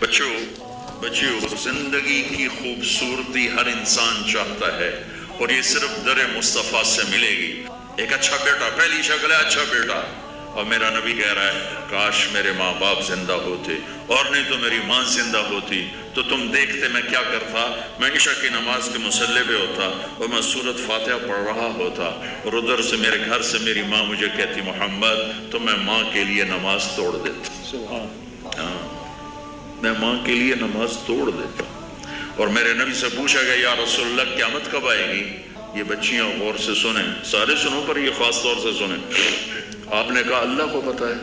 بچیوں زندگی کی خوبصورتی ہر انسان چاہتا ہے، اور یہ صرف در مصطفیٰ سے ملے گی۔ ایک اچھا بیٹا، پہلی شکل ہے اچھا بیٹا، اور میرا نبی کہہ رہا ہے کاش میرے ماں باپ زندہ ہوتے، اور نہیں تو میری ماں زندہ ہوتی تو تم دیکھتے میں کیا کرتا۔ میں عشاء کی نماز کے مصلی پہ ہوتا اور میں سورۃ فاتحہ پڑھ رہا ہوتا، اور ادھر سے میرے گھر سے میری ماں مجھے کہتی محمد، تو میں ماں کے لیے نماز توڑ دیتا۔ میں ماں کے لیے نماز توڑ دیتا۔ اور میرے نبی سے پوچھا گیا یا رسول اللہ قیامت کب آئے گی؟ یہ بچیاں غور سے سنیں، سارے سنوں پر یہ خاص طور سے سنیں۔ آپ نے کہا اللہ کو پتہ ہے۔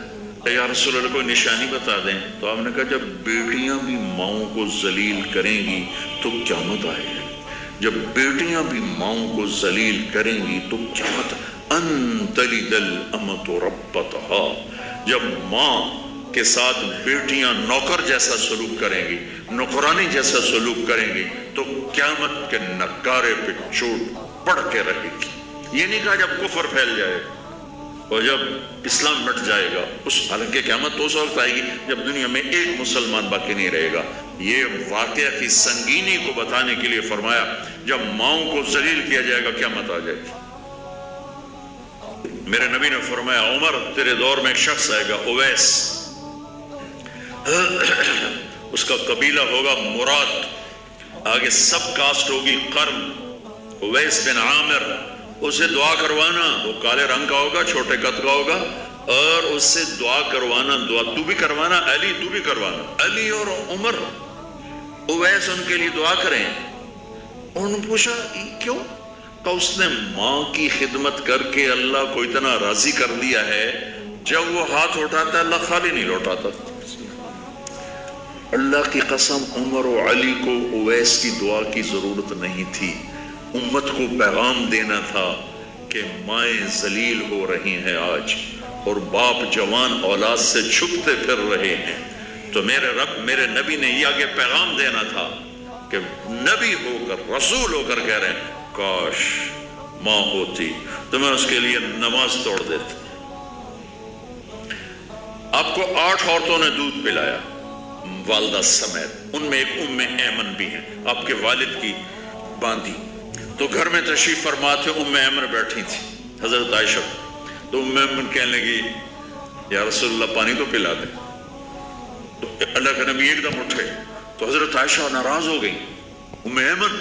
یا رسول اللہ کوئی نشانی بتا دیں؟ تو آپ نے کہا جب بیٹیاں بھی ماؤں کو ذلیل کریں گی تو قیامت آئے گی۔ جب بیٹیاں بھی ماؤں کو ذلیل کریں گی تو قیامت ان تلد الامۃ ربتہا۔ جب ماں کے ساتھ بیٹیاں نوکر جیسا سلوک کریں گی، نوکرانی جیسا سلوک کریں گی، تو قیامت کے نکارے پہ چوٹ پڑ کے رہے گی۔ یہ نہیں کہا جب کفر پھیل جائے اور جب اسلام مٹ جائے گا، حالانکہ قیامت تو اس وقت آئے گی جب دنیا میں ایک مسلمان باقی نہیں رہے گا۔ یہ واقعہ کی سنگینی کو بتانے کے لیے فرمایا جب ماؤں کو ذلیل کیا جائے گا قیامت آ جائے گی۔ میرے نبی نے فرمایا عمر تیرے دور میں ایک شخص آئے گا اویس، اس کا قبیلہ ہوگا مراد، آگے سب کاسٹ ہوگی قرن، اویس بن عامر۔ اسے دعا کروانا، وہ کالے رنگ کا ہوگا، چھوٹے قد کا ہوگا، اور اس سے دعا کروانا، دعا تو بھی کروانا، علی تو بھی کروانا، علی اور عمر اویس ان کے لیے دعا کریں۔ انہوں نے پوچھا کیوں؟ کہ اس نے ماں کی خدمت کر کے اللہ کو اتنا راضی کر دیا ہے، جب وہ ہاتھ اٹھاتا اللہ خالی نہیں لوٹاتا۔ اللہ کی قسم عمر و علی کو اویس کی دعا کی ضرورت نہیں تھی۔ امت کو پیغام دینا تھا کہ مائیں ذلیل ہو رہی ہیں آج، اور باپ جوان اولاد سے چھپتے پھر رہے ہیں، تو میرے رب میرے نبی نے یہ آگے پیغام دینا تھا کہ نبی ہو کر رسول ہو کر کہہ رہے ہیں کاش ماں ہوتی تو میں اس کے لیے نماز توڑ دیتا۔ آپ کو 8 عورتوں نے دودھ پلایا والدہ سمیت، ان میں ایک ام ایمن بھی ہیں، آپ کے والد کی باندھی۔ تو گھر میں تشریف فرما تھے، ام ایمن بیٹھی تھی حضرت عائشہ، تو ام ایمن کہنے لگی یا رسول اللہ پانی تو پلا دیں۔ تو اللہ کا نبی ایک دم اٹھے تو حضرت عائشہ ناراض ہو گئی، ام ایمن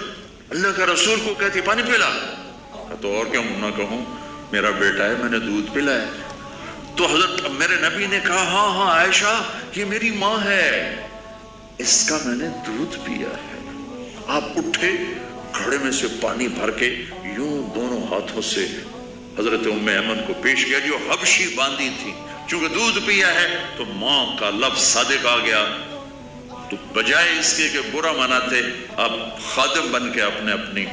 اللہ کا رسول کو کہتی پانی پلا، تو اور کیا نہ کہوں میرا بیٹا ہے میں نے دودھ پلایا۔ تو حضرت میرے نبی نے کہا ہاں ہاں عائشہ یہ میری ماں ہے، اس کا میں نے دودھ پیا ہے۔ آپ اٹھے، گھڑے میں سے پانی بھر کے یوں دونوں ہاتھوں سے حضرت ام ایمن کو پیش کیا جو حبشی باندھی تھی، چونکہ دودھ پیا ہے تو ماں کا لفظ صادق آ گیا، تو بجائے اس کے کہ برا مناتے آپ خادم بن کے اپنی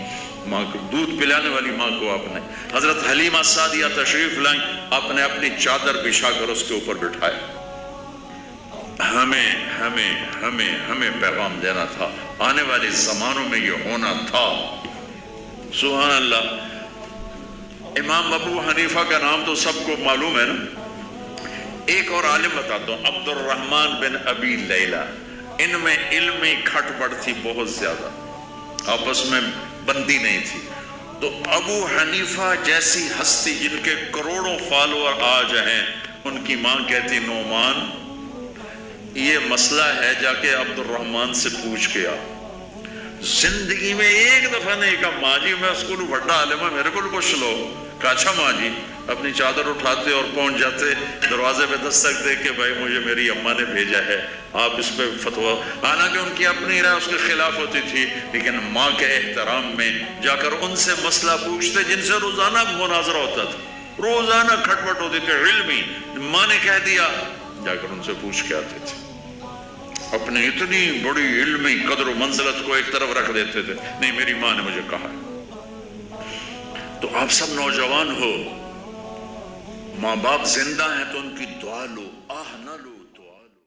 ماں کو دودھ پلانے والی ماں کو آپ نے حضرت حلیمہ سعدیہ تشریف لائیں، آپ نے اپنی چادر بچھا کر اس کے اوپر بٹھایا۔ ہمیں پیغام دینا تھا، آنے والے زمانوں میں یہ ہونا تھا۔ سبحان اللہ۔ امام ابو حنیفہ کا نام تو سب کو معلوم ہے نا، ایک اور عالم بتاتا ہوں عبد الرحمن بن ابی لیلہ، ان میں علمی کھٹ پٹ تھی بہت زیادہ، آپس میں بندی نہیں تھی۔ تو ابو حنیفہ جیسی ہستی جن کے کروڑوں فالوور آج ہیں، ان کی ماں کہتی نعمان یہ مسئلہ ہے جا کے عبد الرحمن سے پوچھ کے آ۔ زندگی میں ایک دفعہ نہیں کہا ماں جی میں اس کو بڑا عالم ہے میرے کو پوچھ لو، کہا اچھا ماں جی، اپنی چادر اٹھاتے اور پہنچ جاتے، دروازے پہ دستک دے کے بھائی مجھے میری اماں نے بھیجا ہے آپ اس پہ فتویٰ، حالانکہ ان کی اپنی رائے اس کے خلاف ہوتی تھی، لیکن ماں کے احترام میں جا کر ان سے مسئلہ پوچھتے جن سے روزانہ مناظرہ ہوتا تھا، روزانہ کھٹ پٹ ہوتی تھی علمی، ماں نے کہہ دیا جا کر ان سے پوچھ کے آتے تھے، اپنے اتنی بڑی علمی قدر و منزلت کو ایک طرف رکھ دیتے تھے، نہیں میری ماں نے مجھے کہا۔ تو آپ سب نوجوان ہو، ماں باپ زندہ ہیں تو ان کی دعا لو، آہ نہ لو۔